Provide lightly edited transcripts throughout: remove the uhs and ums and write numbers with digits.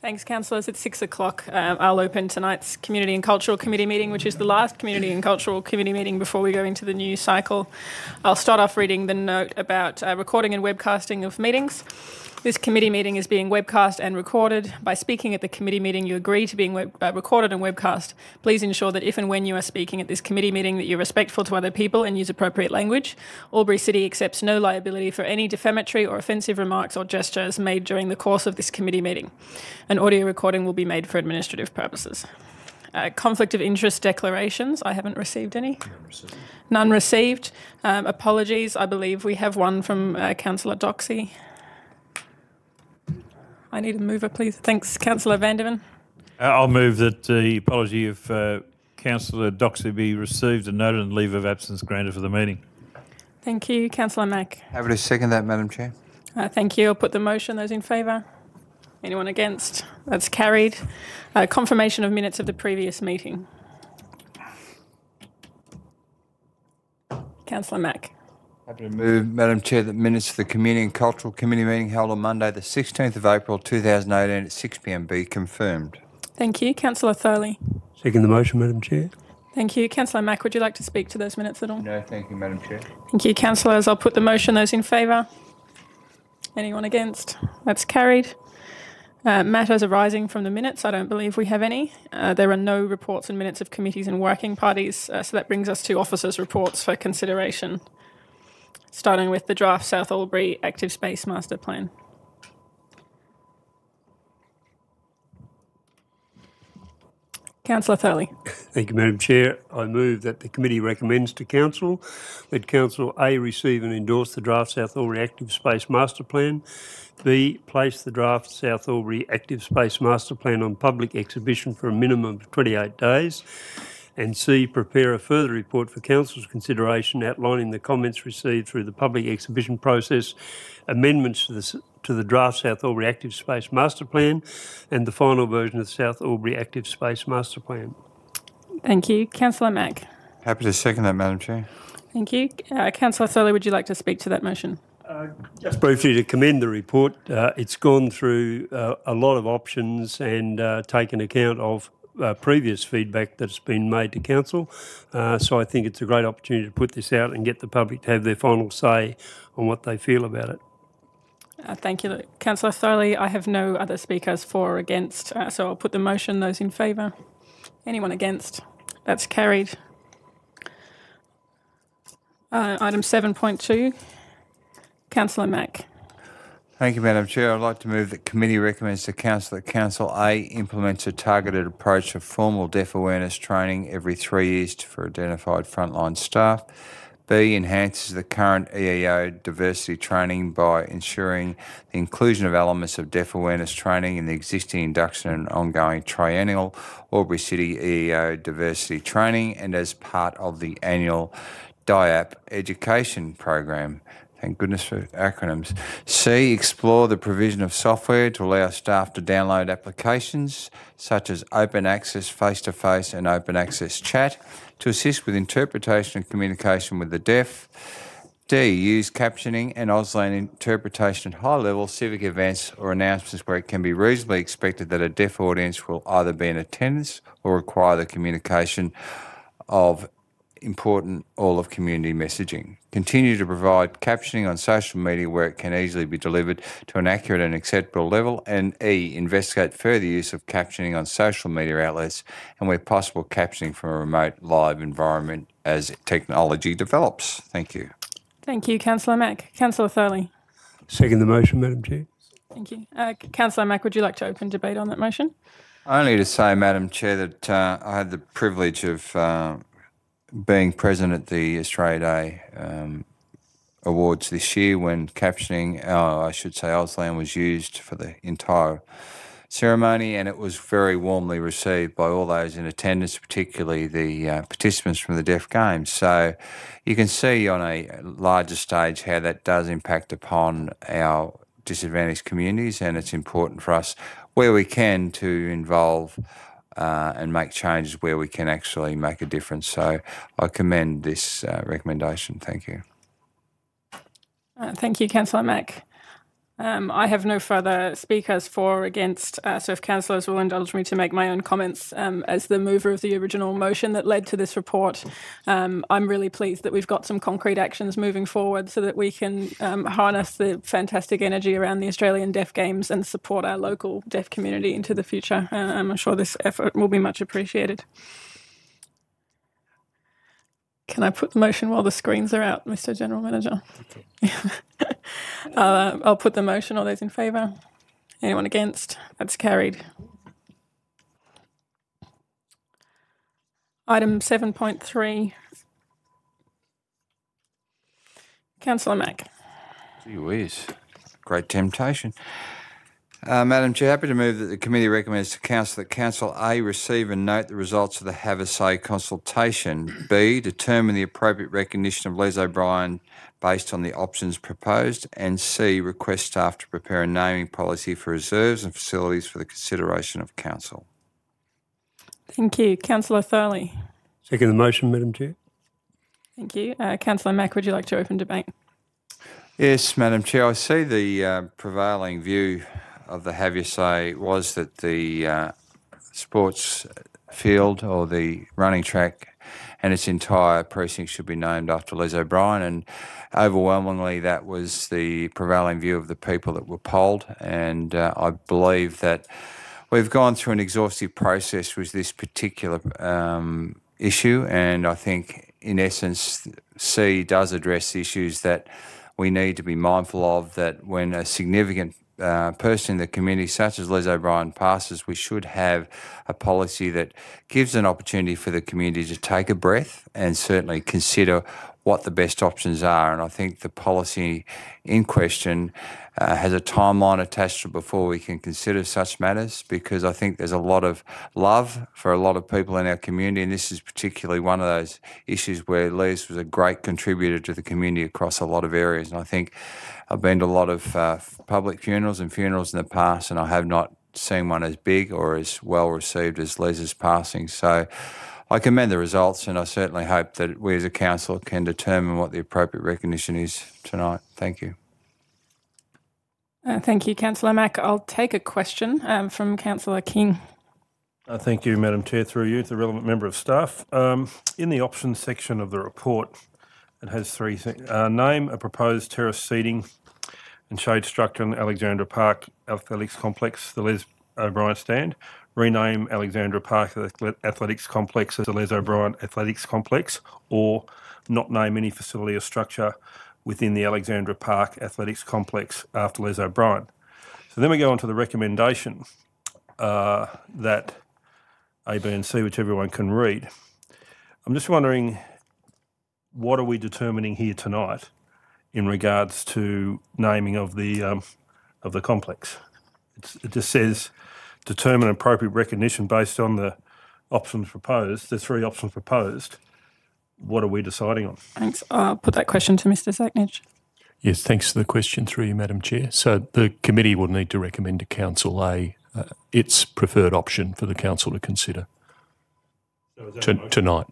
Thanks, councillors. It's 6 o'clock. I'll open tonight's Community and Cultural Committee meeting, which is the last Community and Cultural Committee meeting before we go into the new cycle. I'll start off reading the note about recording and webcasting of meetings. This committee meeting is being webcast and recorded. By speaking at the committee meeting, you agree to being recorded and webcast. Please ensure that if and when you are speaking at this committee meeting that you're respectful to other people and use appropriate language. AlburyCity accepts no liability for any defamatory or offensive remarks or gestures made during the course of this committee meeting. An audio recording will be made for administrative purposes. Conflict of interest declarations. I haven't received any. None received. Apologies. I believe we have one from Councillor Doxey. I need a mover, please. Thanks, Councillor Vanderven. I'll move that the apology of Councillor Doxey be received and noted and leave of absence granted for the meeting. Thank you. Councillor Mack. Happy to second that, Madam Chair. Thank you. I'll put the motion. Those in favour? Anyone against? That's carried. Confirmation of minutes of the previous meeting. Councillor Mack. Happy to move, Madam Chair, that minutes of the Community and Cultural Committee meeting held on Monday the 16th of April 2018 at 6 p.m. be confirmed. Thank you. Councillor Thurley. Second the motion, Madam Chair. Thank you. Councillor Mack, would you like to speak to those minutes at all? No, thank you, Madam Chair. Thank you, councillors. I'll put the motion. Those in favour? Anyone against? That's carried. Matters arising from the minutes, I don't believe we have any. There are no reports and minutes of committees and working parties, so that brings us to officers' reports for consideration, starting with the draft South Albury Active Space Master Plan. Councillor Thurley. Thank you, Madam Chair. I move that the committee recommends to Council that Council A, receive and endorse the draft South Albury Active Space Master Plan, B, place the draft South Albury Active Space Master Plan on public exhibition for a minimum of 28 days, and C, prepare a further report for Council's consideration outlining the comments received through the public exhibition process, amendments to the draft South Albury Active Space Master Plan, and the final version of the South Albury Active Space Master Plan. Thank you. Councillor Mack. Happy to second that, Madam Chair. Thank you. Councillor Thurley, would you like to speak to that motion? Just briefly to commend the report. It's gone through a lot of options and taken account of previous feedback that's been made to Council. So I think it's a great opportunity to put this out and get the public to have their final say on what they feel about it. Thank you. Councillor Thurley, I have no other speakers for or against, so I'll put the motion. Those in favour? Anyone against? That's carried. Item 7.2. Councillor Mack. Thank you, Madam Chair. I'd like to move that committee recommends to Council that Council A implements a targeted approach of formal deaf awareness training every 3 years for identified frontline staff. B, enhances the current EEO diversity training by ensuring the inclusion of elements of deaf awareness training in the existing induction and ongoing triennial AlburyCity EEO diversity training and as part of the annual DIAP education program. Thank goodness for acronyms. C, explore the provision of software to allow staff to download applications such as Open Access Face-to-Face and Open Access Chat to assist with interpretation and communication with the deaf. D, use captioning and Auslan interpretation at high-level civic events or announcements where it can be reasonably expected that a deaf audience will either be in attendance or require the communication of important all-of-community messaging. Continue to provide captioning on social media where it can easily be delivered to an accurate and acceptable level. And E, investigate further use of captioning on social media outlets and where possible captioning from a remote live environment as technology develops. Thank you. Thank you, Councillor Mack. Councillor Thurley. Second the motion, Madam Chair. Thank you. Councillor Mack, would you like to open debate on that motion? Only to say, Madam Chair, that I had the privilege of being present at the Australia Day awards this year when captioning, I should say Auslan, was used for the entire ceremony, and it was very warmly received by all those in attendance, particularly the participants from the Deaf Games. So you can see on a larger stage how that does impact upon our disadvantaged communities, and it's important for us where we can to involve and make changes where we can actually make a difference. So I commend this recommendation. Thank you. Thank you, Councillor Mack. I have no further speakers for or against, so if councillors will indulge me to make my own comments as the mover of the original motion that led to this report. I'm really pleased that we've got some concrete actions moving forward so that we can harness the fantastic energy around the Australian Deaf Games and support our local deaf community into the future. I'm sure this effort will be much appreciated. Can I put the motion while the screens are out, Mr. General Manager? Okay. I'll put the motion. All those in favour? Anyone against? That's carried. Item 7.3. Councillor Mack. Gee whiz. Great temptation. Madam Chair, happy to move that the committee recommends to Council that Council A receive and note the results of the Have a Say consultation. B, determine the appropriate recognition of Les O'Brien based on the options proposed. And C, request staff to prepare a naming policy for reserves and facilities for the consideration of Council. Thank you. Councillor Thurley. Second the motion, Madam Chair. Thank you. Councillor Mack, would you like to open debate? Yes, Madam Chair, I see the prevailing view of the Have You Say was that the sports field or the running track and its entire precinct should be named after Les O'Brien, and overwhelmingly that was the prevailing view of the people that were polled, and I believe that we've gone through an exhaustive process with this particular issue, and I think in essence C does address issues that we need to be mindful of, that when a significant person in the community such as Les O'Brien passes, we should have a policy that gives an opportunity for the community to take a breath and certainly consider what the best options are. And I think the policy in question has a timeline attached to it before we can consider such matters, because I think there's a lot of love for a lot of people in our community, and this is particularly one of those issues where Les was a great contributor to the community across a lot of areas. And I think I've been to a lot of public funerals and funerals in the past, and I have not seen one as big or as well received as Les's passing. So I commend the results, and I certainly hope that we as a council can determine what the appropriate recognition is tonight. Thank you. Thank you, Councillor Mack. I'll take a question from Councillor King. Thank you, Madam Chair. Through you to the relevant member of staff. In the options section of the report, it has three things. Name a proposed terrace seating and shade structure in Alexandra Park Athletics Complex, the Les O'Brien stand. Rename Alexandra Park Athletics Complex as the Les O'Brien Athletics Complex, or not name any facility or structure within the Alexandra Park Athletics Complex after Les O'Brien. So then we go on to the recommendation that A, B and C, which everyone can read. I'm just wondering, what are we determining here tonight in regards to naming of the complex? It just says determine appropriate recognition based on the options proposed, the three options proposed. What are we deciding on? Thanks. I'll put that question to Mr. Zaknich. Yes, thanks for the question through you, Madam Chair. So the committee will need to recommend to Council A its preferred option for the Council to consider tonight.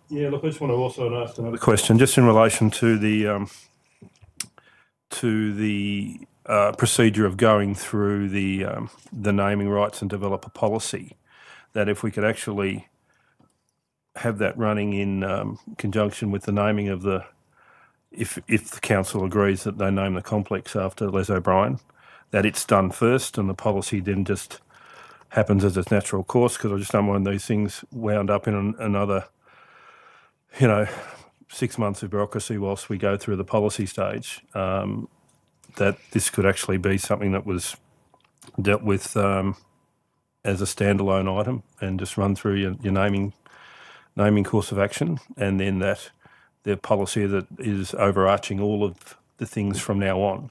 Yeah, look, I just want to also ask another question, just in relation to the procedure of going through the naming rights and develop a policy. That if we could actually have that running in conjunction with the naming of the, if the council agrees that they name the complex after Les O'Brien, that it's done first and the policy then just happens as its natural course, because I just don't want these things wound up in another, 6 months of bureaucracy whilst we go through the policy stage. That this could actually be something that was dealt with as a standalone item and just run through your naming course of action, and then that the policy that is overarching all of the things from now on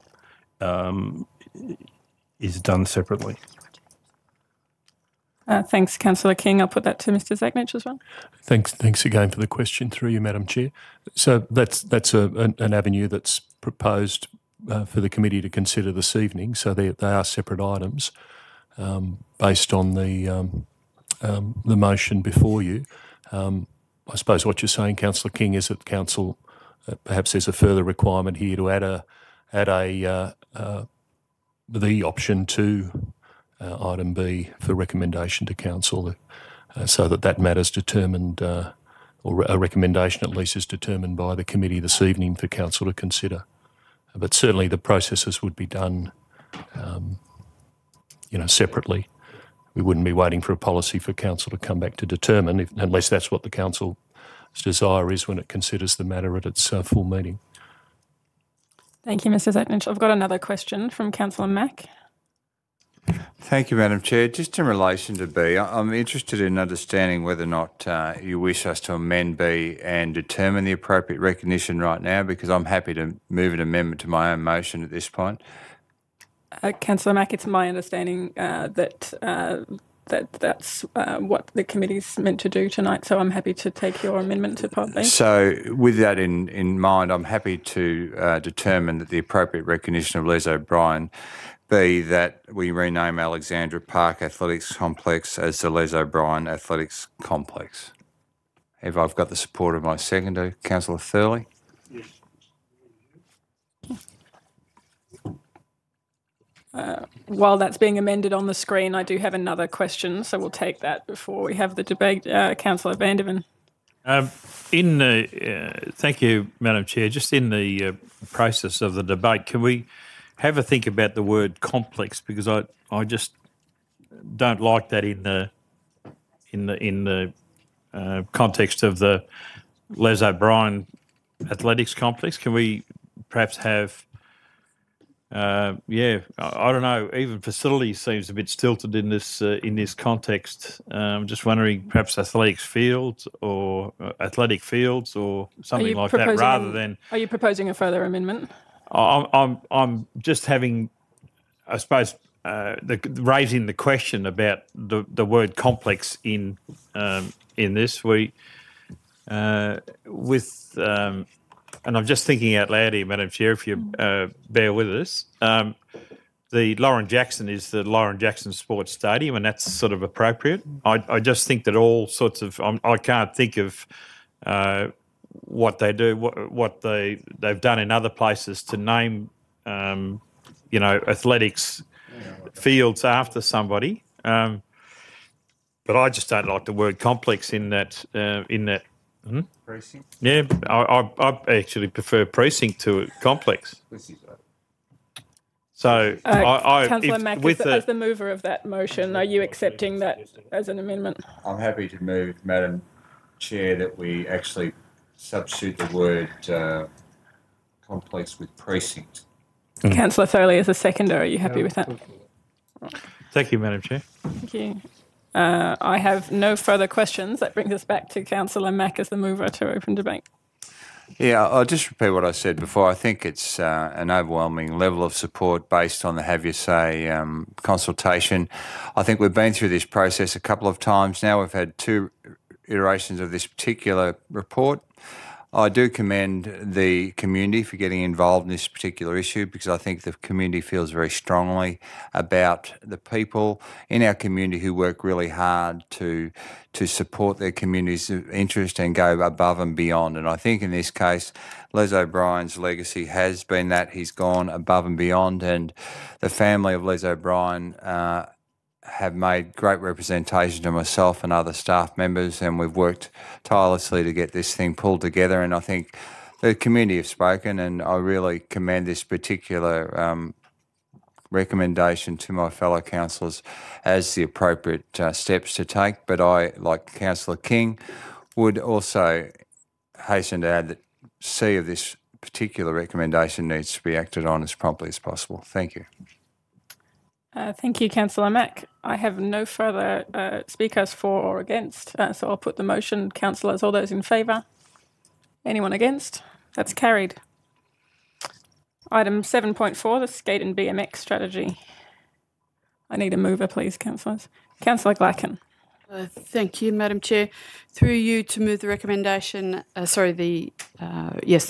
is done separately. Thanks, Councillor King. I'll put that to Mr. Zaknich as well. Thanks again for the question through you, Madam Chair. So that's an avenue that's proposed for the committee to consider this evening. So they are separate items based on the motion before you. I suppose what you're saying, Councillor King, is that council perhaps there's a further requirement here to add the option to item B for recommendation to council, so that matter's determined, or a recommendation at least is determined by the committee this evening for council to consider. But certainly the processes would be done, separately. We wouldn't be waiting for a policy for council to come back to determine, unless that's what the council's desire is when it considers the matter at its full meeting. Thank you, Mr Zetnich. I've got another question from Councillor Mack. Thank you, Madam Chair. Just in relation to B, I'm interested in understanding whether or not you wish us to amend B and determine the appropriate recognition right now, because I'm happy to move an amendment to my own motion at this point. Councillor Mack, it's my understanding that's what the committee's meant to do tonight, so I'm happy to take your amendment to Part B. So with that in mind, I'm happy to determine that the appropriate recognition of Les O'Brien be that we rename Alexandra Park Athletics Complex as the Les O'Brien Athletics Complex. Have I got the support of my seconder, Councillor Thurley? Yes. While that's being amended on the screen, I do have another question, so we'll take that before we have the debate. Councillor Vanderven. Thank you, Madam Chair. Just in the process of the debate, can we have a think about the word complex, because I just don't like that in the context of the Les O'Brien Athletics Complex. Can we perhaps have I don't know, even facilities seems a bit stilted in this context. Just wondering, perhaps athletics fields or athletic fields or something like that, rather than. Are you proposing a further amendment? I'm just having, I suppose, raising the question about the word complex in this. And I'm just thinking out loud here, Madam Chair, if you bear with us. The Lauren Jackson is the Lauren Jackson Sports Stadium, and that's sort of appropriate. I just think that all sorts of I can't think of what they do, what they've done in other places to name athletics fields after somebody. But I just don't like the word complex in that. Precinct? Yeah, I actually prefer precinct to complex. So, Councillor Mack, as the mover of that motion, are you accepting that as an amendment? I'm happy to move, Madam Chair, that we actually substitute the word complex with precinct. Councillor Thurley as a seconder, are you happy with that? Thank you, Madam Chair. Thank you. I have no further questions. That brings us back to Councillor Mack as the mover to open debate. Yeah, I'll just repeat what I said before. I think it's an overwhelming level of support based on the Have You Say consultation. I think we've been through this process a couple of times now. We've had 2 iterations of this particular report. I do commend the community for getting involved in this particular issue, because I think the community feels very strongly about the people in our community who work really hard to support their community's interest and go above and beyond. And I think in this case, Les O'Brien's legacy has been that he's gone above and beyond, and the family of Les O'Brien have made great representation to myself and other staff members, and we've worked tirelessly to get this thing pulled together. And I think the community have spoken, and I really commend this particular recommendation to my fellow councillors as the appropriate steps to take. But I, like Councillor King, would also hasten to add that C of this particular recommendation needs to be acted on as promptly as possible. Thank you. Thank you, Councillor Mack. I have no further speakers for or against, so I'll put the motion. Councillors, all those in favour? Anyone against? That's carried. Item 7.4, the skate and BMX strategy. I need a mover, please, councillors. Councillor Glacken. Thank you, Madam Chair. Through you to move the recommendation, the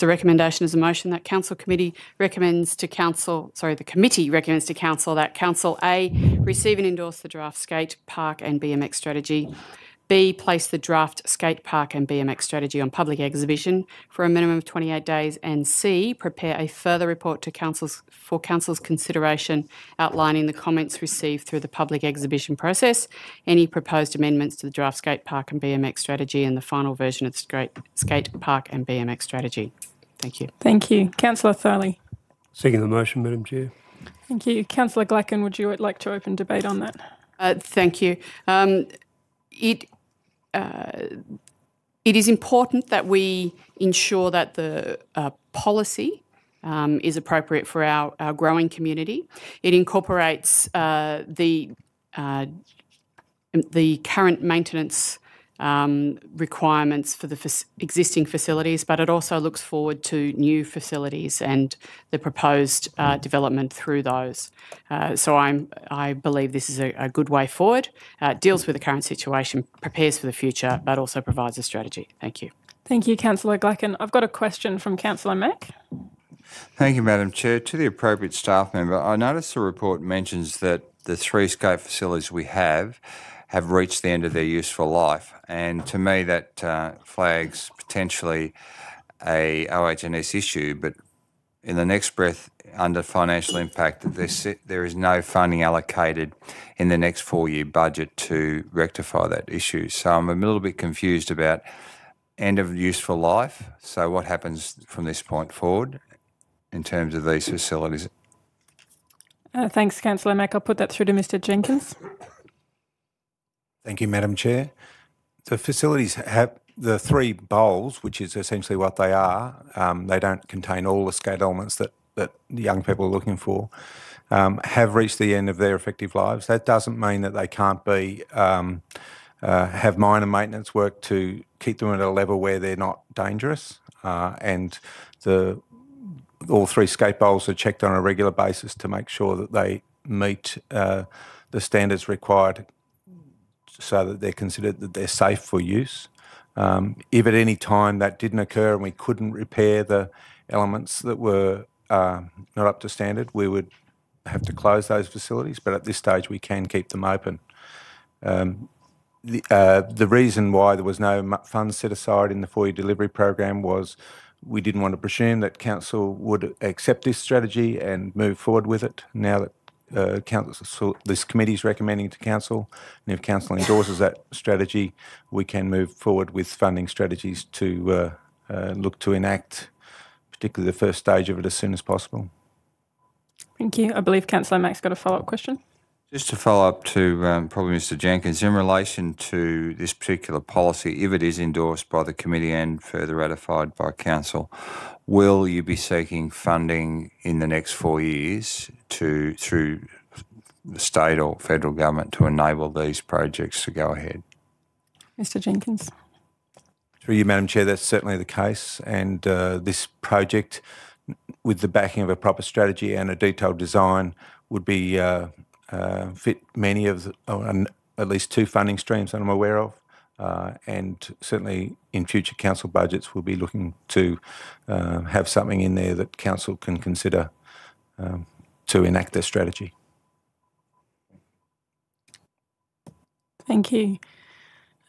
recommendation is a motion that the committee recommends to Council that Council A receive and endorse the draft skate, park and BMX strategy. B, place the draft skate park and BMX strategy on public exhibition for a minimum of 28 days, and C, prepare a further report to Council's consideration outlining the comments received through the public exhibition process, any proposed amendments to the draft skate park and BMX strategy, and the final version of the skate park and BMX strategy. Thank you. Thank you. Councillor Thurley. Second the motion, Madam Chair. Thank you. Councillor Glacken, would you like to open debate on that? Thank you. It is important that we ensure that the policy is appropriate for our growing community. It incorporates the current maintenance requirements for the existing facilities, but it also looks forward to new facilities and the proposed development through those. So I believe this is a good way forward. Deals with the current situation, prepares for the future, but also provides a strategy. Thank you. Thank you, Councillor Glacken. I've got a question from Councillor Mack. Thank you, Madam Chair. To the appropriate staff member, I notice the report mentions that the 3 skate facilities we have reached the end of their useful life. And to me, that flags potentially a OH&S issue, but in the next breath, under financial impact, there is no funding allocated in the next 4-year budget to rectify that issue. So I'm a little bit confused about end of useful life. So what happens from this point forward in terms of these facilities? Thanks, Councillor Mack. I'll put that through to Mr Jenkins. Thank you, Madam Chair. The facilities have the 3 bowls, which is essentially what they are. They don't contain all the skate elements that the young people are looking for, have reached the end of their effective lives. That doesn't mean that they can't be have minor maintenance work to keep them at a level where they're not dangerous. And all 3 skate bowls are checked on a regular basis to make sure that they meet the standards required, so that they're considered that they're safe for use. If at any time that didn't occur and we couldn't repair the elements that were not up to standard, we would have to close those facilities, but at this stage we can keep them open. The reason why there was no funds set aside in the 4-year delivery program was we didn't want to presume that Council would accept this strategy and move forward with it. Now that this committee is recommending to Council, and if Council endorses that strategy, we can move forward with funding strategies to look to enact, particularly the first stage of it, as soon as possible. Thank you. I believe Councillor Mack's got a follow-up question. Just to follow up to probably Mr Jenkins, in relation to this particular policy, if it is endorsed by the committee and further ratified by Council, will you be seeking funding in the next 4 years through the state or federal government to enable these projects to go ahead? Mr Jenkins. Through you, Madam Chair, that's certainly the case, and this project, with the backing of a proper strategy and a detailed design, would be fit many of at least 2 funding streams that I'm aware of, and certainly in future Council budgets we'll be looking to have something in there that Council can consider to enact their strategy. Thank you.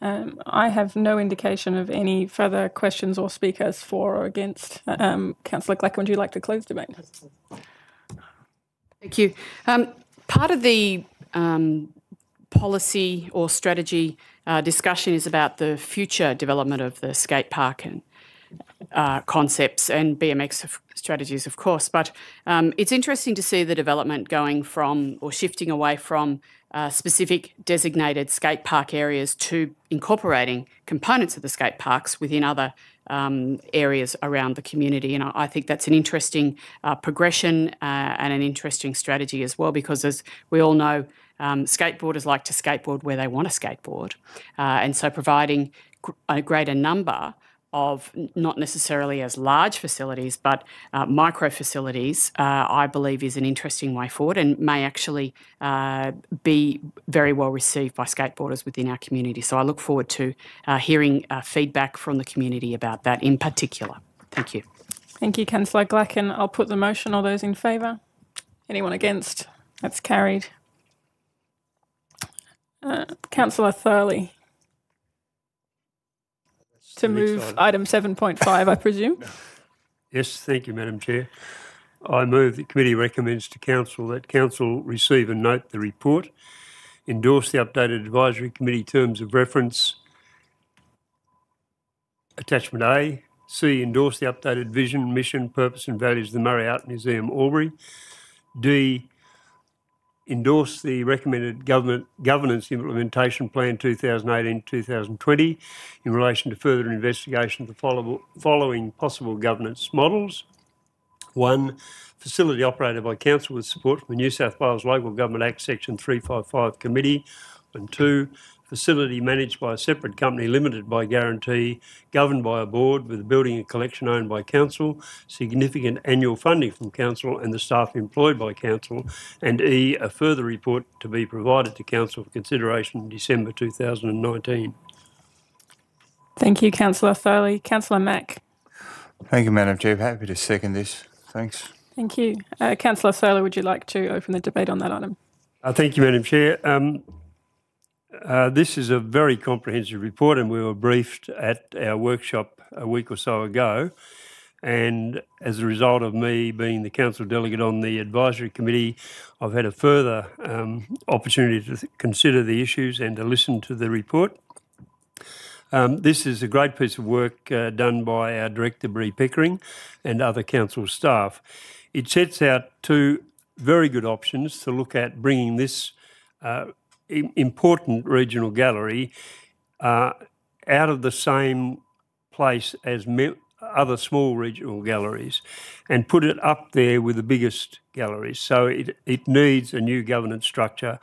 I have no indication of any further questions or speakers for or against. Councillor Glacken, would you like to close debate? Thank you. Part of the policy or strategy discussion is about the future development of the skate park and concepts and BMX strategies, of course. But it's interesting to see the development going from or shifting away from specific designated skate park areas to incorporating components of the skate parks within other areas around the community. And I think that's an interesting progression and an interesting strategy as well, because as we all know, skateboarders like to skateboard where they want to skateboard. And so providing a greater number of not necessarily as large facilities, but micro facilities, I believe is an interesting way forward and may actually be very well received by skateboarders within our community. So I look forward to hearing feedback from the community about that in particular. Thank you. Thank you, Councillor Glacken. I'll put the motion. All those in favour? Anyone against? That's carried. Councillor Thurley. to move item 7.5, I presume. Yes, thank you, Madam Chair. I move the committee recommends to Council that Council receive and note the report, endorse the updated advisory committee terms of reference, attachment A, C, endorse the updated vision, mission, purpose and values of the Murray Art Museum, Albury, D, endorse the recommended governance implementation plan 2018-2020 in relation to further investigation of the following possible governance models. 1, facility operated by Council with support from the New South Wales Local Government Act Section 355 Committee. And 2, facility managed by a separate company limited by guarantee, governed by a board with a building and collection owned by Council, significant annual funding from Council and the staff employed by Council. And E, a further report to be provided to Council for consideration in December 2019. Thank you, Councillor Thurley. Councillor Mack. Thank you, Madam Chair. Happy to second this. Thanks. Thank you. Councillor Thurley, would you like to open the debate on that item? Thank you, Madam Chair. This is a very comprehensive report and we were briefed at our workshop a week or so ago. And as a result of me being the council delegate on the advisory committee, I've had a further opportunity to consider the issues and to listen to the report. This is a great piece of work done by our Director, Bree Pickering, and other council staff. It sets out 2 very good options to look at bringing this important regional gallery out of the same place as other small regional galleries and put it up there with the biggest galleries. So it needs a new governance structure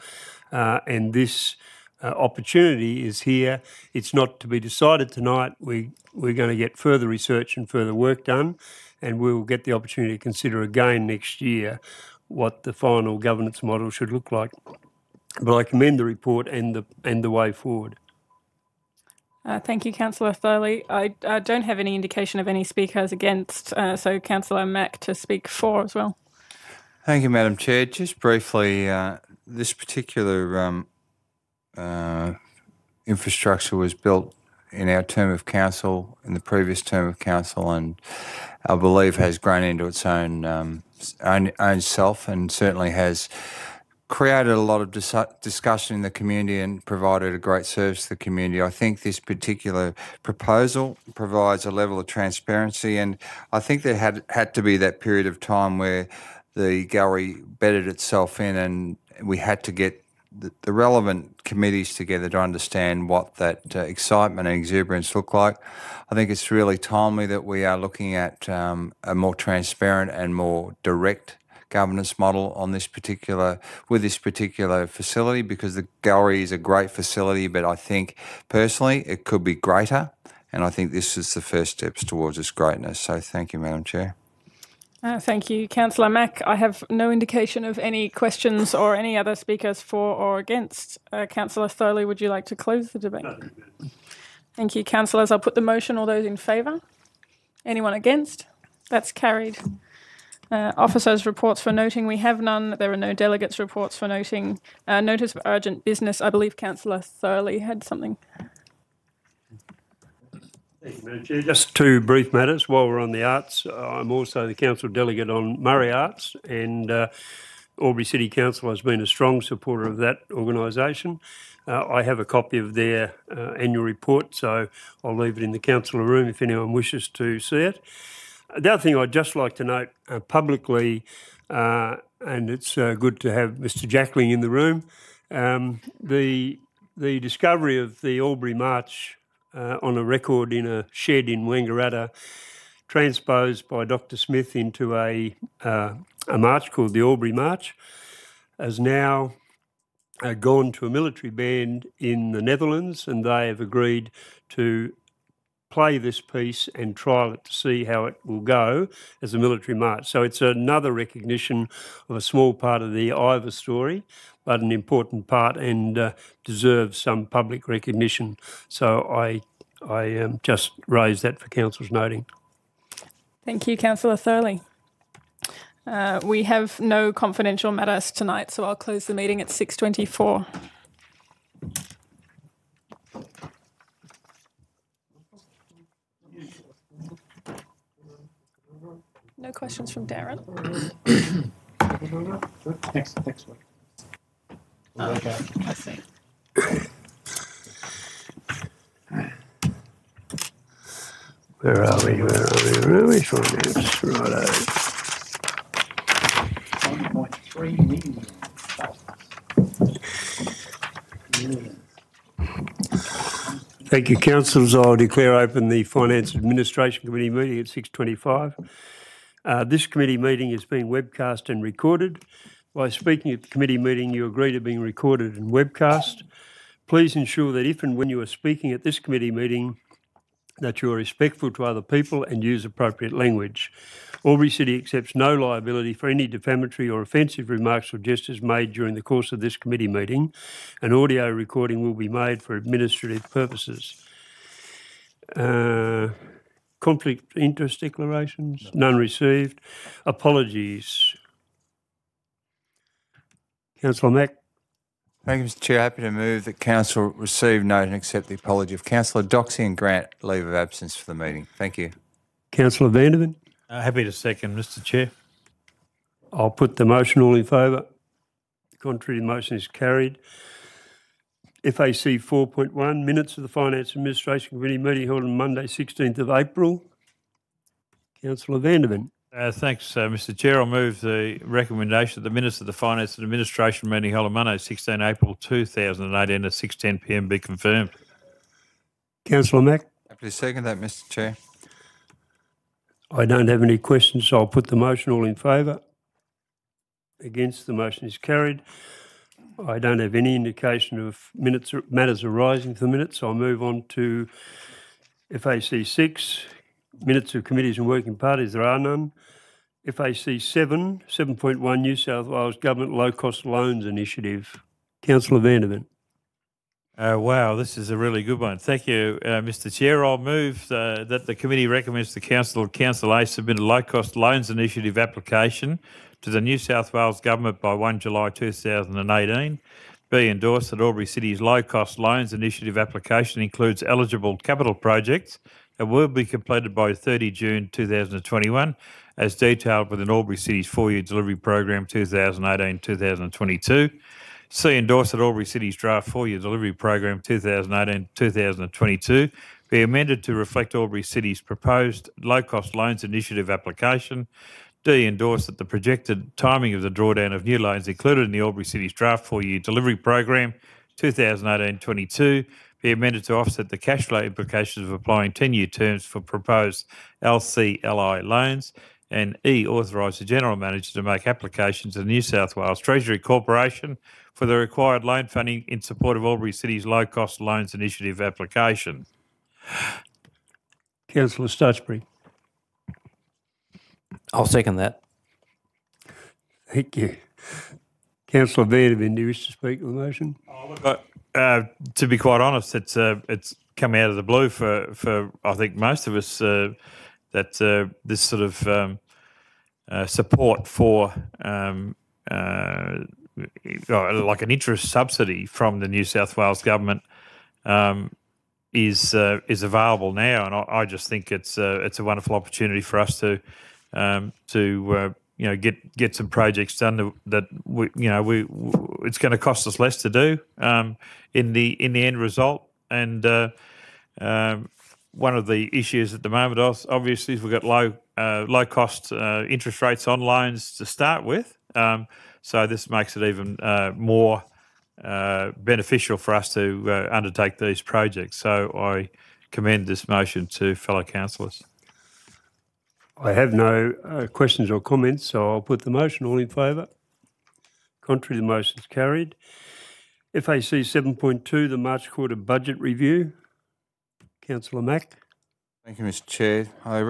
and this opportunity is here. It's not to be decided tonight. We're going to get further research and further work done and we'll get the opportunity to consider again next year what the final governance model should look like. But I commend the report and the way forward. Thank you, Councillor Thurley. I don't have any indication of any speakers against, so Councillor Mack to speak for as well. Thank you, Madam Chair. Just briefly, this particular infrastructure was built in our term of council, in the previous term of council, and I believe has grown into its own self and certainly has created a lot of discussion in the community and provided a great service to the community. I think this particular proposal provides a level of transparency, and I think there had to be that period of time where the gallery bedded itself in and we had to get the relevant committees together to understand what that excitement and exuberance look like. I think it's really timely that we are looking at a more transparent and more direct governance model on this particular facility, because the gallery is a great facility, but I think personally it could be greater, and I think this is the first steps towards its greatness. So thank you, Madam Chair. Thank you, Councillor Mack. I have no indication of any questions or any other speakers for or against. Councillor Thurley, would you like to close the debate? No. Thank you, councillors. I'll put the motion. All those in favour? Anyone against? That's carried. Officers' reports for noting, we have none. There are no delegates' reports for noting. Notice of urgent business. I believe Councillor Thurley had something. Thank you, Madam Chair. Just 2 brief matters while we're on the arts. I'm also the council delegate on Murray Arts, and Albury City Council has been a strong supporter of that organisation. I have a copy of their annual report, so I'll leave it in the council room if anyone wishes to see it. The other thing I'd just like to note publicly, and it's good to have Mr. Jackling in the room, the discovery of the Albury March on a record in a shed in Wangaratta, transposed by Dr. Smith into a march called the Albury March, has now gone to a military band in the Netherlands, and they have agreed to play this piece and trial it to see how it will go as a military march. So it's another recognition of a small part of the Ivor story, but an important part and deserves some public recognition. So I just raised that for council's noting. Thank you, Councillor Thurley. We have no confidential matters tonight, so I'll close the meeting at 6:24. No questions from Darren. Next one. Okay. I see. Where are we? Finance, righto. 1.3 million. Thank you, councillors. I'll declare open the Finance Administration Committee meeting at 6:25. This committee meeting is being webcast and recorded. By speaking at the committee meeting, you agree to being recorded and webcast. Please ensure that if and when you are speaking at this committee meeting, that you are respectful to other people and use appropriate language. Albury City accepts no liability for any defamatory or offensive remarks or gestures made during the course of this committee meeting. An audio recording will be made for administrative purposes. Conflict of interest declarations? None received. Apologies. Councillor Mack. Thank you, Mr Chair. Happy to move that Council receive, note and accept the apology of Councillor Doxey and grant leave of absence for the meeting. Thank you. Councillor Vandervan. Happy to second, Mr Chair. I'll put the motion. All in favour? Contrary to the motion is carried. FAC 4.1, minutes of the Finance Administration Committee meeting held on Monday 16th of April. Councillor Vandervan. Thanks, Mr Chair. I'll move the recommendation that the minutes of the Finance and Administration meeting held on Monday 16 April 2018 at 6:10 p.m. be confirmed. Councillor Mack. Happy to second that, Mr Chair. I don't have any questions, so I'll put the motion. All in favour? Against, the motion is carried. I don't have any indication of matters arising for the minutes, so I'll move on to FAC 6, minutes of committees and working parties. There are none. FAC 7.1, New South Wales Government Low Cost Loans Initiative. Councillor Vandervan. Wow, this is a really good one. Thank you, Mr Chair. I'll move that the committee recommends to Council A submit a low-cost loans initiative application to the New South Wales Government by 1 July 2018. B, endorse that Albury City's low-cost loans initiative application includes eligible capital projects that will be completed by 30 June 2021, as detailed within Albury City's 4-year delivery program 2018-2022. C, endorse that Albury City's draft 4-year delivery program 2018-2022 be amended to reflect Albury City's proposed low-cost loans initiative application. D, endorse that the projected timing of the drawdown of new loans included in the Albury City's draft 4-year delivery program 2018-22 be amended to offset the cash flow implications of applying 10-year terms for proposed LCLI loans. And E, authorise the General Manager to make applications to the New South Wales Treasury Corporation for the required loan funding in support of Albury City's low-cost loans initiative application. Councillor Stutchbury. I'll second that. Thank you. Councillor Vandervan, do you wish to speak to the motion? To be quite honest, it's come out of the blue for I think most of us that this sort of support for like an interest subsidy from the New South Wales Government is available now, and I just think it's a wonderful opportunity for us to get some projects done that it's going to cost us less to do in the end result. And one of the issues at the moment, obviously, is we've got low cost interest rates on loans to start with. So this makes it even more beneficial for us to undertake these projects. So I commend this motion to fellow councillors. I have no questions or comments, so I'll put the motion. All in favour? Contrary to the motion is carried. FAC 7.2, the March quarter budget review. Councillor Mack. Thank you, Mr Chair. I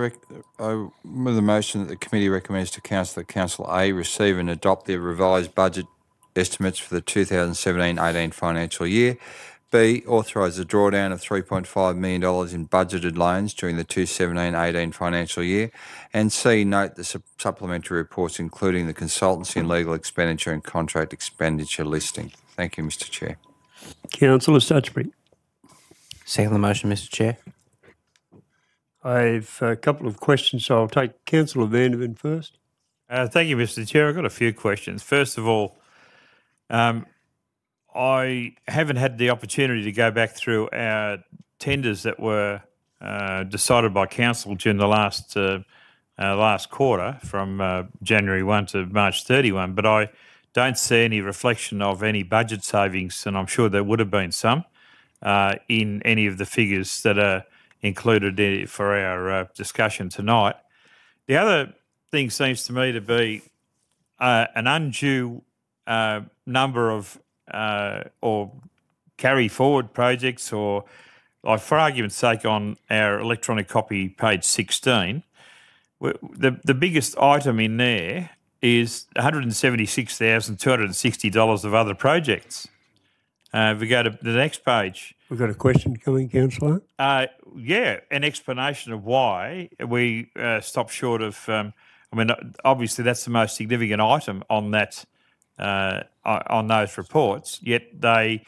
move the motion that the committee recommends to Council that Council A receive and adopt their revised budget estimates for the 2017-18 financial year. B, authorise the drawdown of $3.5 million in budgeted loans during the 2017-18 financial year. And C, note the supplementary reports including the consultancy and legal expenditure and contract expenditure listing. Thank you, Mr Chair. Councillor Stutchbury. Second the motion, Mr Chair. I've a couple of questions, so I'll take Councillor Vanderven first. Thank you, Mr. Chair. I've got a few questions. First of all, I haven't had the opportunity to go back through our tenders that were decided by council during the last quarter, from January 1 to March 31, but I don't see any reflection of any budget savings, and I'm sure there would have been some in any of the figures that are included for our discussion tonight. The other thing seems to me to be an undue number of or carry forward projects, or like for argument's sake on our electronic copy page 16, the biggest item in there is $176,260 of other projects. If we go to the next page. We've got a question coming, Councillor. Yeah, an explanation of why we stopped short of, obviously that's the most significant item on that, on those reports, yet there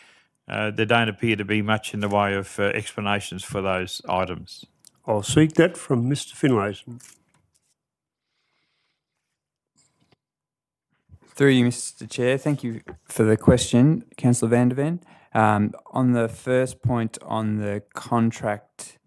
don't appear to be much in the way of explanations for those items. I'll seek that from Mr. Finlayson. Through you, Mr. Chair. Thank you for the question, Councillor Vanderven. On the first point on the contract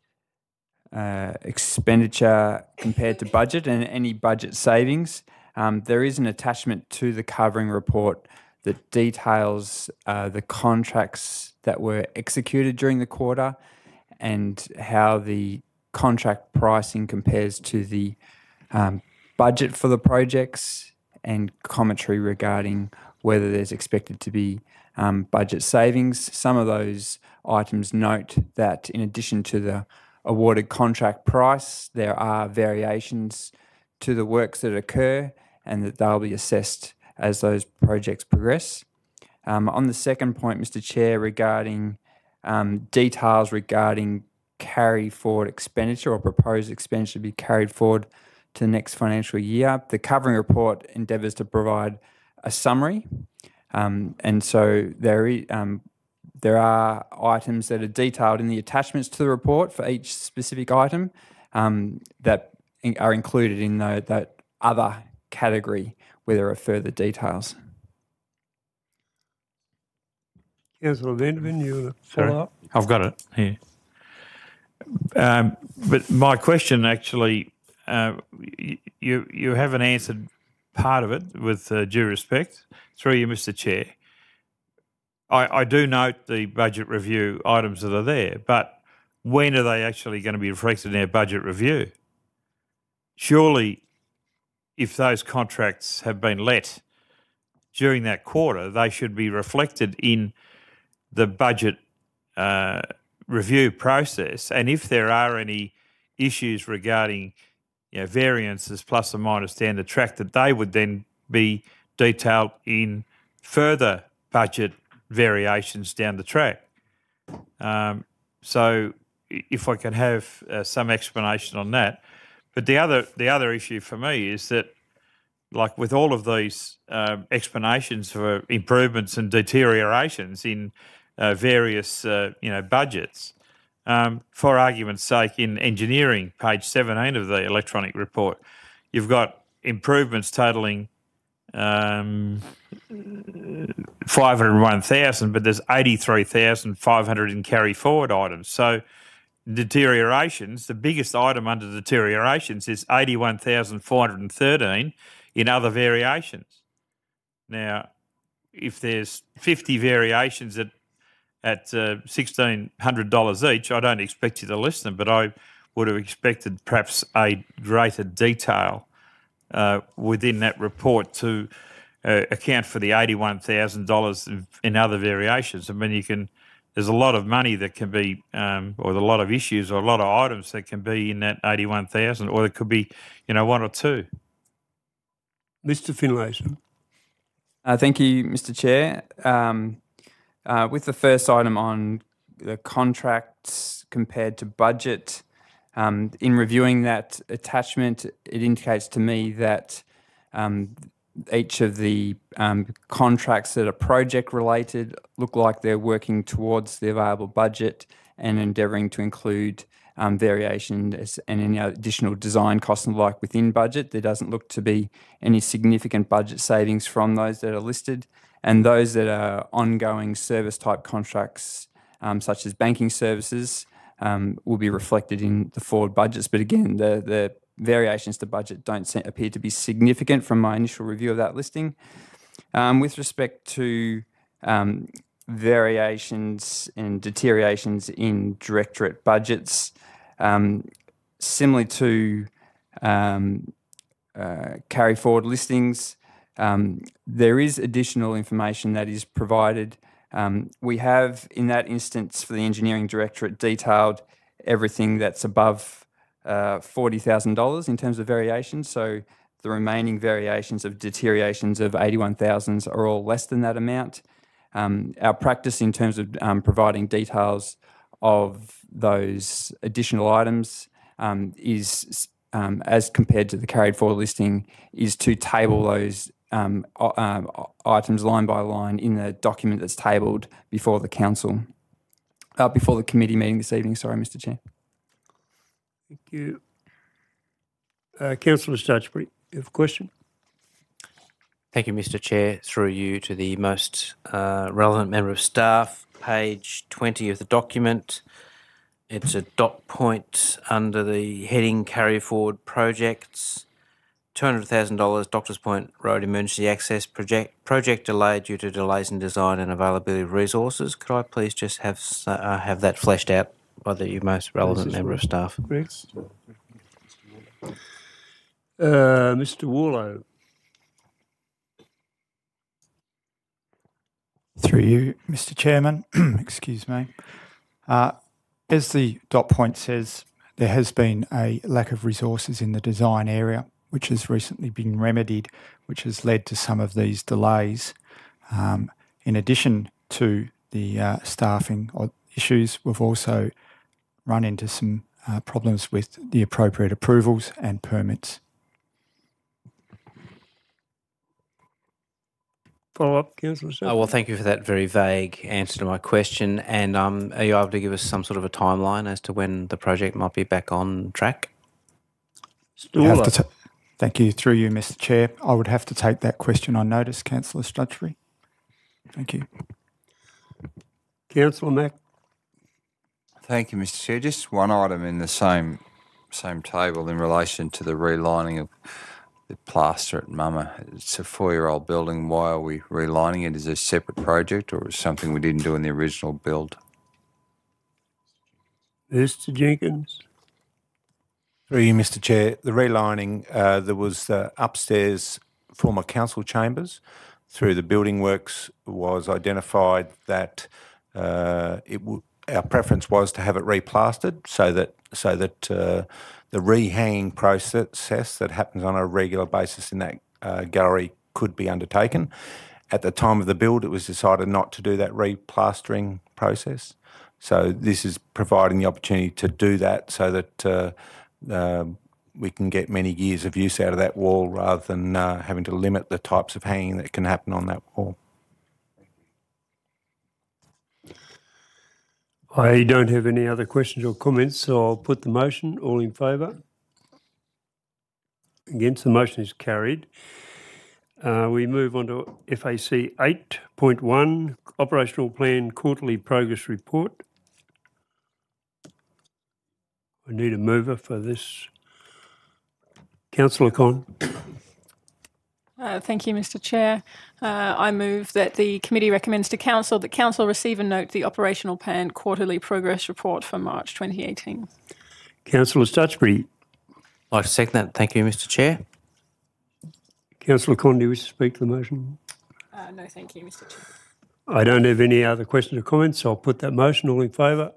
expenditure compared to budget and any budget savings, there is an attachment to the covering report that details the contracts that were executed during the quarter and how the contract pricing compares to the budget for the projects, and commentary regarding whether there's expected to be budget savings. Some of those items note that in addition to the awarded contract price, there are variations to the works that occur and that they'll be assessed as those projects progress. On the second point, Mr. Chair, regarding details regarding carry forward expenditure or proposed expenditure to be carried forward to the next financial year, the covering report endeavours to provide a summary, and so there are items that are detailed in the attachments to the report for each specific item that are included in that other category where there are further details. Councillor Vanderven, you want to follow up? I've got it here. But my question actually, you haven't answered part of it with due respect. Through you, Mr. Chair. I do note the budget review items that are there, but when are they actually going to be reflected in our budget review? Surely, if those contracts have been let during that quarter, they should be reflected in the budget review process. And if there are any issues regarding variances plus or minus down the track, that they would then be detailed in further budget variations down the track. So if I can have some explanation on that. But the other issue for me is that, like with all of these explanations for improvements and deteriorations in various budgets, for argument's sake, in engineering, page 17 of the electronic report, you've got improvements totalling 501,000, but there's 83,500 in carry forward items. So deteriorations, the biggest item under deteriorations is 81,413 in other variations. Now, if there's 50 variations at $1,600 each, I don't expect you to list them, but I would have expected perhaps a greater detail within that report to account for the $81,000 in other variations. I mean, there's a lot of money that can be, or a lot of issues or a lot of items that can be in that 81,000, or it could be, one or two. Mr. Finlayson. Thank you, Mr. Chair. With the first item on the contracts compared to budget, in reviewing that attachment, it indicates to me that each of the contracts that are project related look like they're working towards the available budget and endeavouring to include variations and any additional design costs and the like within budget. There doesn't look to be any significant budget savings from those that are listed. And those that are ongoing service type contracts, such as banking services, will be reflected in the forward budgets. But again, the variations to budget don't appear to be significant from my initial review of that listing. With respect to variations and deteriorations in directorate budgets, similarly to carry forward listings, there is additional information that is provided. We have, in that instance, for the engineering directorate, detailed everything that's above $40,000 in terms of variations. So the remaining variations of deteriorations of 81,000 are all less than that amount. Our practice in terms of providing details of those additional items is, as compared to the carried forward listing, is to table those items line by line in the document that's tabled before the council, before the committee meeting this evening. Sorry, Mr. Chair. Thank you. Councillor Stutchbury, you have a question? Thank you, Mr. Chair. Through you to the most relevant member of staff, page 20 of the document. It's a dot point under the heading Carry Forward Projects. $200,000 Doctors Point Road Emergency Access project delayed due to delays in design and availability of resources. Could I please just have that fleshed out by the most relevant member of staff? Mr. Warlow. Through you, Mr. Chairman. Excuse me. As the dot point says, there has been a lack of resources in the design area, which has recently been remedied, which has led to some of these delays. In addition to the staffing issues, we've also run into some problems with the appropriate approvals and permits. Follow up, Councillor Stutchbury. Well, thank you for that very vague answer to my question. And are you able to give us some sort of a timeline as to when the project might be back on track? Thank you. Through you, Mr. Chair. I would have to take that question on notice, Councillor Stutchbury. Thank you. Councillor Mack. Thank you, Mr. Chair. Just one item in the same table in relation to the relining of the plaster at Mumma. It's a 4-year-old building. Why are we relining it? Is it a separate project or is it something we didn't do in the original build? Mr. Jenkins. Through you, Mr. Chair. The relining, there was upstairs former council chambers. Through the building works was identified that our preference was to have it replastered so that the rehanging process that happens on a regular basis in that gallery could be undertaken. At the time of the build, it was decided not to do that replastering process. So this is providing the opportunity to do that so that we can get many years of use out of that wall rather than having to limit the types of hanging that can happen on that wall. I don't have any other questions or comments, so I'll put the motion. All in favour? Against? The motion is carried. We move on to FAC 8.1, Operational Plan Quarterly Progress Report. I need a mover for this. Councillor Con. Thank you, Mr. Chair. I move that the committee recommends to Council that Council receive and note the Operational Plan Quarterly Progress Report for March 2018. Councillor Stutchbury. I'd like to second that. Thank you, Mr. Chair. Councillor Con, do you wish to speak to the motion? No, thank you, Mr. Chair. I don't have any other questions or comments, so I'll put that motion. All in favour?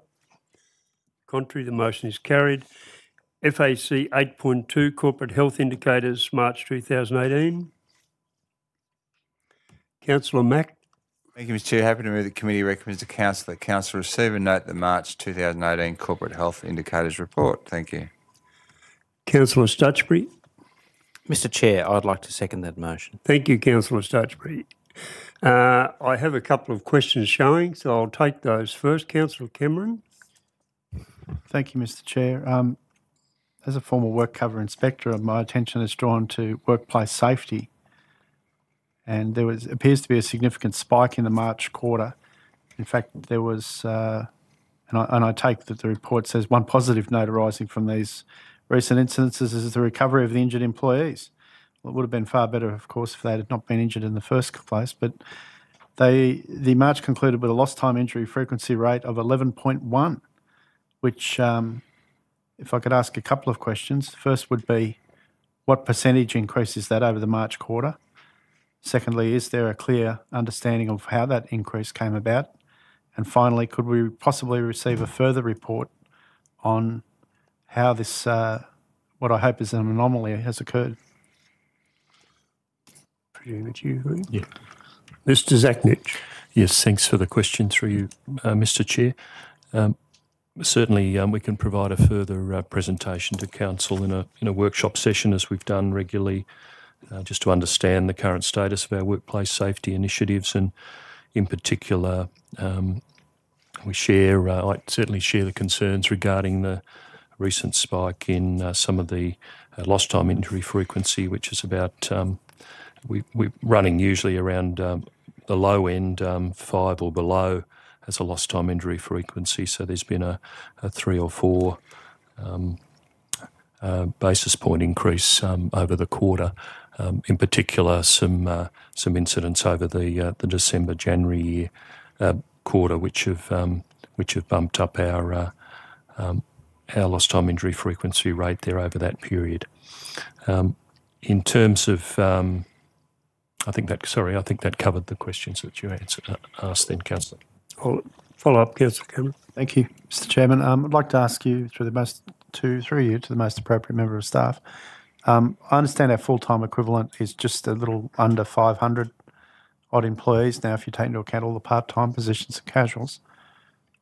Contrary, the motion is carried. FAC 8.2, Corporate Health Indicators, March 2018. Councillor Mack. Thank you, Mr. Chair. Happy to move the committee recommends to Council that Council receive and note the March 2018 Corporate Health Indicators Report. Thank you. Councillor Stutchbury. Mr. Chair, I'd like to second that motion. Thank you, Councillor Stutchbury. I have a couple of questions showing, so I'll take those first. Councillor Cameron. Thank you, Mr. Chair. As a former work cover inspector, my attention is drawn to workplace safety, and there appears to be a significant spike in the March quarter. In fact, there was, and I take that the report says one positive note arising from these recent incidences is the recovery of the injured employees. Well, it would have been far better, of course, if they had not been injured in the first place, but the March concluded with a lost time injury frequency rate of 11.1, which, if I could ask a couple of questions. The first would be, what percentage increase is that over the March quarter? Secondly, is there a clear understanding of how that increase came about? And finally, could we possibly receive a further report on how this, what I hope is an anomaly, has occurred? Presume that you agree. Yeah. Mr. Zachnich. Yes, thanks for the question through you, Mr. Chair. Certainly, we can provide a further presentation to Council in a workshop session, as we've done regularly, just to understand the current status of our workplace safety initiatives, and in particular, I certainly share the concerns regarding the recent spike in some of the lost time injury frequency, which is about we're running usually around the low end 5 or below as a lost time injury frequency. So there's been a 3 or 4 basis point increase over the quarter. In particular, some incidents over the December-January year quarter, which have bumped up our lost time injury frequency rate there over that period. In terms of, I think that covered the questions that you asked then, Councillor. I'll follow up, Councillor Cameron. Thank you, Mr. Chairman. I'd like to ask you, through you, to the most appropriate member of staff. I understand our full-time equivalent is just a little under 500 odd employees now, if you take into account all the part-time positions and casuals.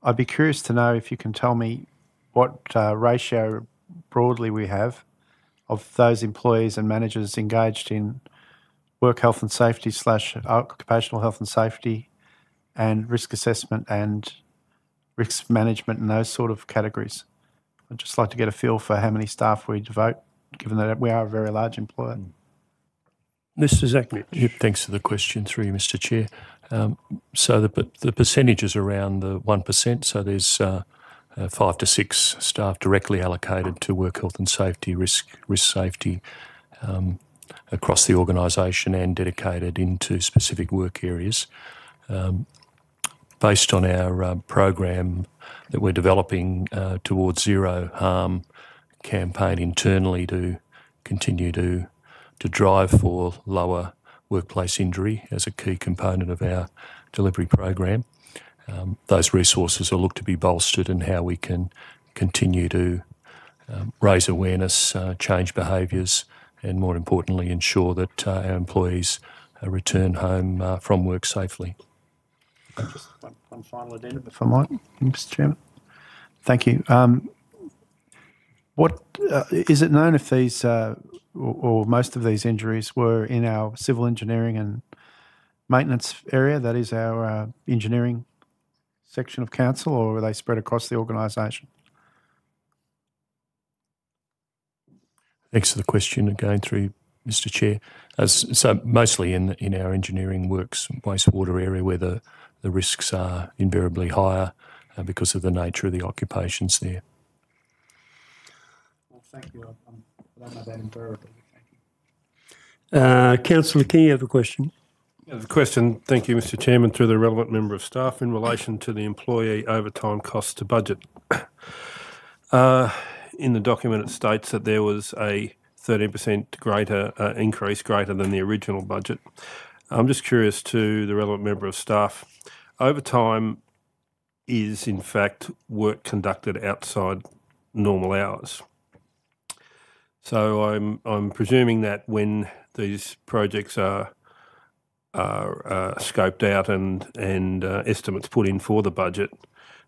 I'd be curious to know if you can tell me what ratio broadly we have of those employees and managers engaged in work health and safety / occupational health and safety and risk assessment and risk management and those sort of categories. I'd just like to get a feel for how many staff we devote, given that we are a very large employer. Mr. Zachnich. Yep, thanks for the question through you, Mr. Chair. So the percentage is around the 1%, so there's 5 to 6 staff directly allocated to work health and safety, risk safety across the organisation, and dedicated into specific work areas. Based on our program that we're developing towards zero harm campaign internally to continue to drive for lower workplace injury as a key component of our delivery program. Those resources will look to be bolstered in how we can continue to raise awareness, change behaviours, and more importantly, ensure that our employees return home from work safely. Just one final addendum, if I might, Mr. Chairman. Thank you. What is it known if these or most of these injuries were in our civil engineering and maintenance area, that is our engineering section of council, or were they spread across the organisation? Thanks for the question again through Mr. Chair. So mostly in our engineering works wastewater area, where the risks are invariably higher because of the nature of the occupations there. Well, thank you. I don't know that invariably. Thank you. Councillor King, you have a question? The question, thank you, Mr. Chairman, through the relevant member of staff, in relation to the employee overtime costs to budget. In the document, it states that there was a 13% greater increase, greater than the original budget. I'm just curious to the relevant member of staff. Overtime is, in fact, work conducted outside normal hours. So I'm presuming that when these projects are scoped out and estimates put in for the budget,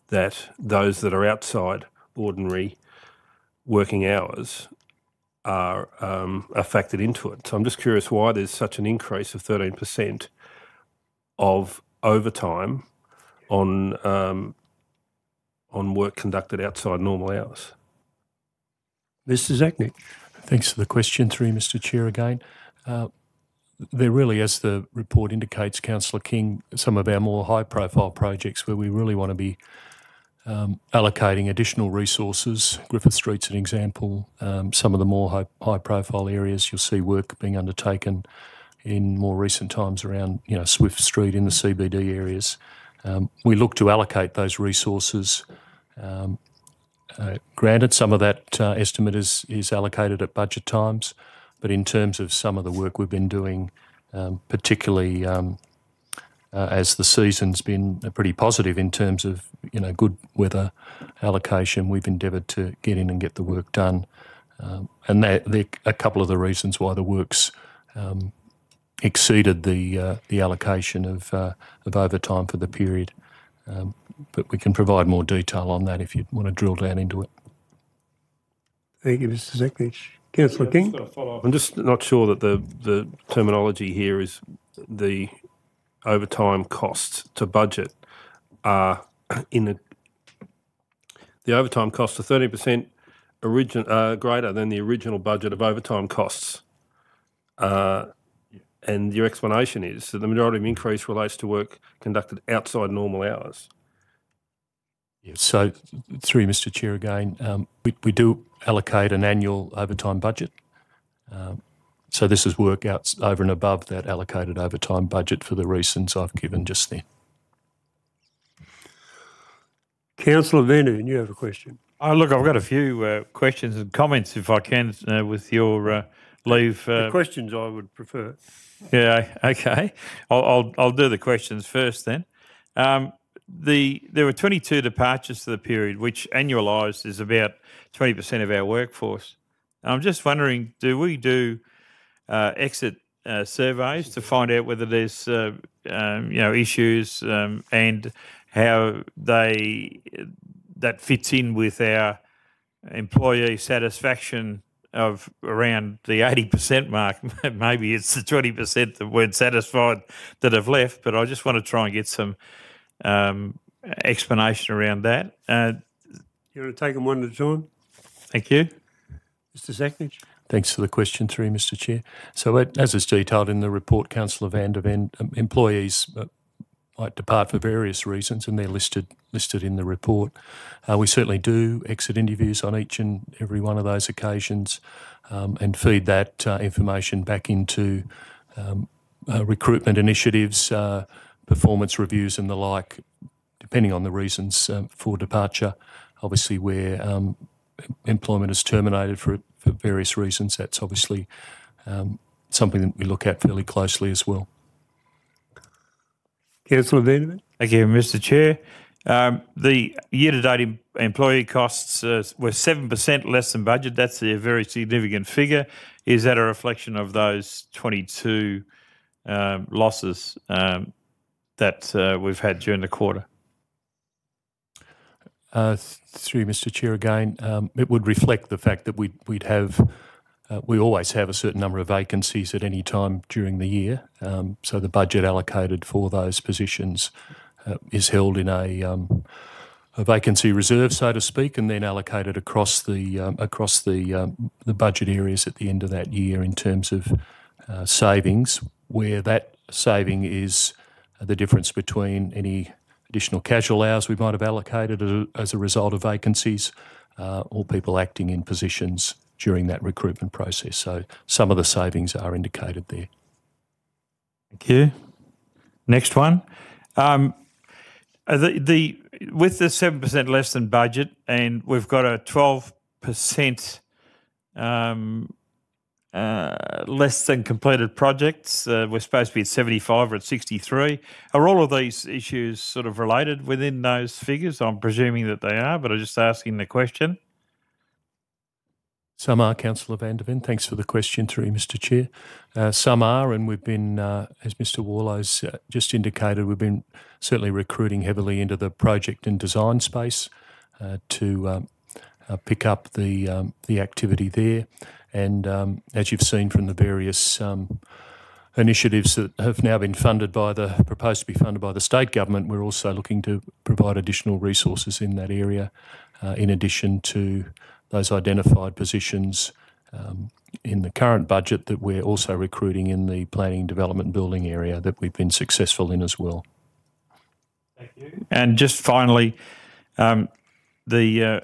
that those that are outside ordinary working hours are factored into it. So I'm just curious why there's such an increase of 13% of overtime on on work conducted outside normal hours. Mr. Zachnick. Thanks for the question, through Mr. Chair again. There really, as the report indicates, Councillor King, some of our more high-profile projects where we really want to be allocating additional resources. Griffith Street's an example. Some of the more high-profile areas, you'll see work being undertaken in more recent times around, Swift Street in the CBD areas. We look to allocate those resources. Granted, some of that estimate is allocated at budget times, but in terms of some of the work we've been doing, particularly as the season's been pretty positive in terms of good weather allocation, we've endeavoured to get in and get the work done, and they're a couple of the reasons why the work's exceeded the allocation of overtime for the period. But we can provide more detail on that if you want to drill down into it. Thank you, Mr. Zachnick. Councillor King. I'm just not sure that the terminology here is the overtime costs to budget are the overtime costs are 30% greater than the original budget of overtime costs. And your explanation is that the majority of increase relates to work conducted outside normal hours. Yeah, so through Mr. Chair again, we do allocate an annual overtime budget. So this is work out over and above that allocated overtime budget for the reasons I've given just then. Councillor Van, you have a question. Oh, look, I've got a few questions and comments, if I can, with your leave. The questions I would prefer. Yeah, okay. I'll do the questions first then. There were 22 departures for the period, which annualised is about 20% of our workforce. I'm just wondering, do we do exit surveys to find out whether there's issues and how that fits in with our employee satisfaction of around the 80% mark? Maybe it's the 20% that weren't satisfied that have left, but I just want to try and get some explanation around that. You want to take them one at a time? Thank you. Mr. Zachnick. Thanks for the question, through Mr. Chair. So as is detailed in the report, Councillor Van der Ven, employees might depart for various reasons, and they're listed in the report. We certainly do exit interviews on each and every one of those occasions, and feed that information back into recruitment initiatives, performance reviews and the like, depending on the reasons for departure. Obviously, where employment is terminated for various reasons, that's obviously something that we look at fairly closely as well. Councillor Van. Thank you, Mr. Chair. The year-to-date employee costs were 7% less than budget. That's a very significant figure. Is that a reflection of those 22 losses that we've had during the quarter? Through Mr. Chair again, it would reflect the fact that we always have a certain number of vacancies at any time during the year. So the budget allocated for those positions is held in a vacancy reserve, so to speak, and then allocated across the budget areas at the end of that year in terms of savings, where that saving is the difference between any additional casual hours we might have allocated as a result of vacancies or people acting in positions during that recruitment process. So some of the savings are indicated there. Thank you. Next one. With the 7% less than budget, and we've got a 12% less than completed projects. We're supposed to be at 75 or at 63. Are all of these issues sort of related within those figures? I'm presuming that they are, but I'm just asking the question. Some are, Councillor Van der Ven. Thanks for the question, through Mr. Chair. Some are, and we've been, as Mr. Warlow's just indicated, we've been certainly recruiting heavily into the project and design space to pick up the activity there. And as you've seen from the various initiatives that have now been proposed to be funded by the state government, we're also looking to provide additional resources in that area, in addition to those identified positions in the current budget that we're also recruiting in the planning, development and building area that we've been successful in as well. Thank you. And just finally, the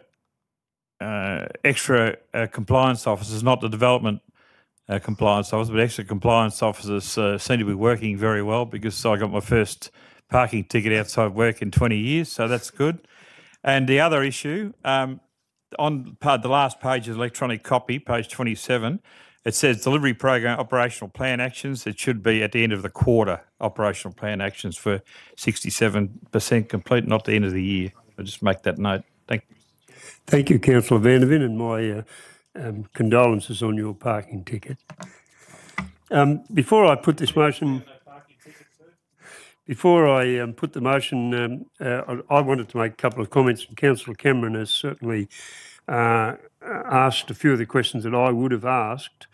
extra compliance officers, not the development compliance officers, but extra compliance officers seem to be working very well, because I got my first parking ticket outside work in 20 years, so that's good. And the other issue, on the last page of electronic copy, page 27, it says delivery program operational plan actions. It should be at the end of the quarter, operational plan actions for 67% complete, not the end of the year. I'll just make that note. Thank you. Thank you, Councillor Vanderveen, and my condolences on your parking ticket. Before I put this motion, I wanted to make a couple of comments. Councillor Cameron has certainly asked a few of the questions that I would have asked.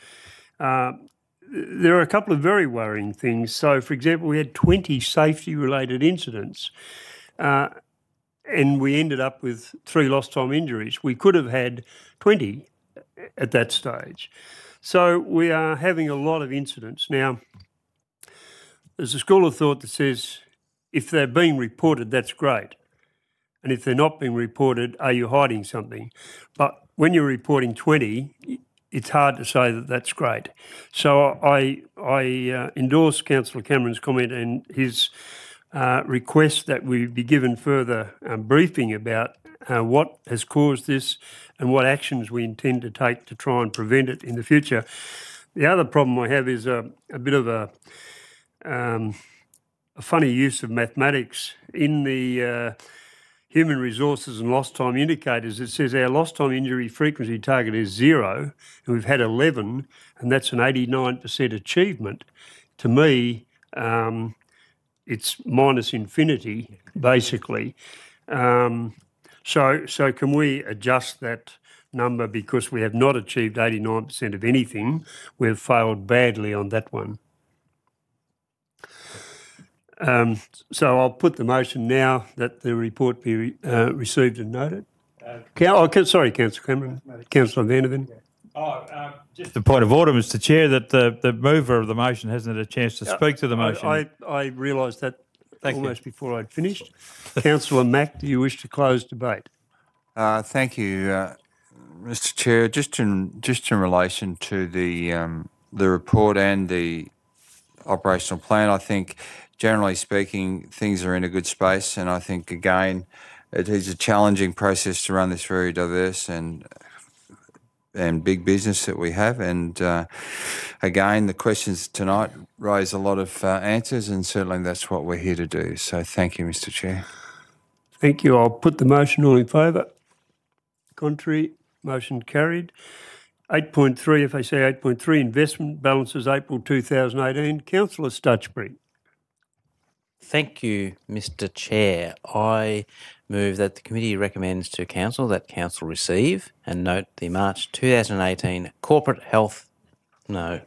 There are a couple of very worrying things. So, for example, we had 20 safety-related incidents, and we ended up with 3 lost time injuries. We could have had 20 at that stage. So we are having a lot of incidents. Now, there's a school of thought that says if they're being reported, that's great. And if they're not being reported, are you hiding something? But when you're reporting 20, it's hard to say that that's great. So I endorse Councillor Cameron's comment and his request that we be given further briefing about what has caused this and what actions we intend to take to try and prevent it in the future. The other problem I have is a bit of a funny use of mathematics. In the human resources and lost time indicators, it says our lost time injury frequency target is 0, and we've had 11, and that's an 89% achievement. To me, it's minus infinity, basically. So can we adjust that number, because we have not achieved 89% of anything? We've failed badly on that one. So I'll put the motion now that the report be received and noted. Sorry, Councillor Cameron. Councillor Vanderveen. Just a point of order, Mr. Chair, that the mover of the motion hasn't had a chance to speak to the motion. I realised that almost before I'd finished. Councillor Mack, do you wish to close debate? Thank you, Mr. Chair. Just in relation to the report and the operational plan, I think generally speaking things are in a good space, and I think again it is a challenging process to run this very diverse and big business that we have, and again the questions tonight raise a lot of answers, and certainly that's what we're here to do. So thank you, Mr. Chair. Thank you. I'll put the motion. All in favour? Contrary? Motion carried. 8.3, if I say 8.3, investment balances April 2018. Councillor Stutchbury. Thank you, Mr. Chair. I move that the committee recommends to Council that Council receive and note the March 2018 corporate health. No.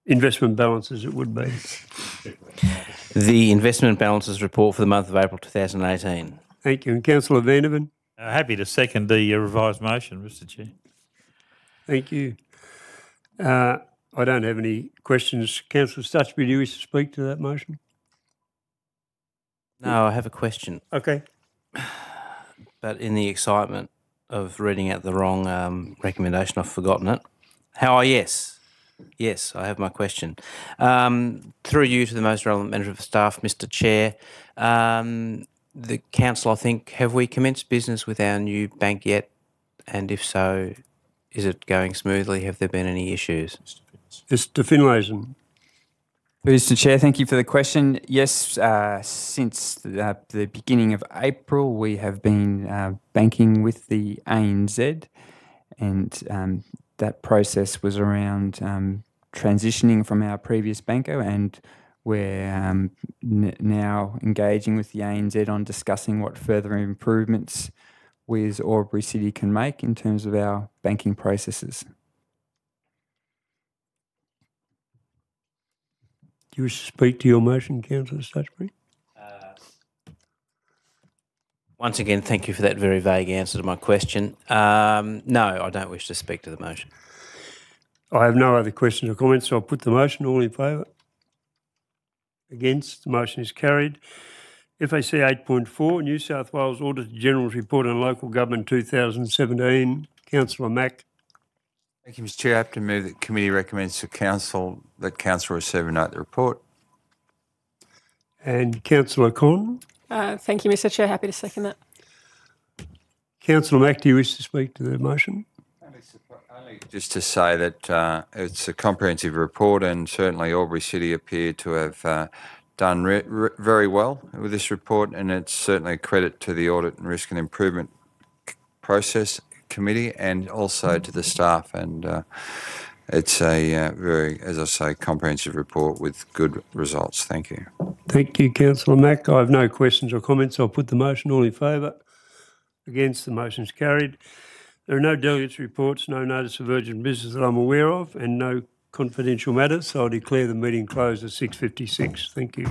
Investment balances, it would be. The investment balances report for the month of April 2018. Thank you. And Councillor Vanderveen. Happy to second the revised motion, Mr. Chair. Thank you. I don't have any questions. Councillor Stutchbury, do you wish to speak to that motion? No, I have a question. Okay. But in the excitement of reading out the wrong recommendation, I've forgotten it. Yes. Yes, I have my question. Through you to the most relevant member of staff, Mr. Chair, the council, I think, have we commenced business with our new bank yet? And if so, is it going smoothly? Have there been any issues? Mr. Finlayson. Mr. Chair, thank you for the question. Yes, since the beginning of April, we have been banking with the ANZ, and that process was around transitioning from our previous banker, and we're now engaging with the ANZ on discussing what further improvements we as AlburyCity can make in terms of our banking processes. you wish to speak to your motion, Councillor Stutchbury? Once again, thank you for that very vague answer to my question. No, I don't wish to speak to the motion. I have no other questions or comments, so I'll put the motion. All in favour? Against? The motion is carried. FAC 8.4, New South Wales Auditor General's Report on Local Government 2017. Councillor Mack. Thank you, Mr Chair. I have to move that committee recommends to council that council receive and note the report. And Councillor Con. Thank you, Mr Chair. Happy to second that. Councillor Mack, do you wish to speak to the motion? Only just to say that it's a comprehensive report, and certainly AlburyCity appear to have done very well with this report, and it's certainly a credit to the Audit and Risk and Improvement Process Committee and also to the staff. And it's a very, as I say, comprehensive report with good results. Thank you. Thank you, Councillor Mack. I have no questions or comments. I'll put the motion. All in favour? Against? The motion is carried. There are no delegates' reports, no notice of urgent business that I'm aware of, and no confidential matters, so I declare the meeting closed at 6:56. Thank you.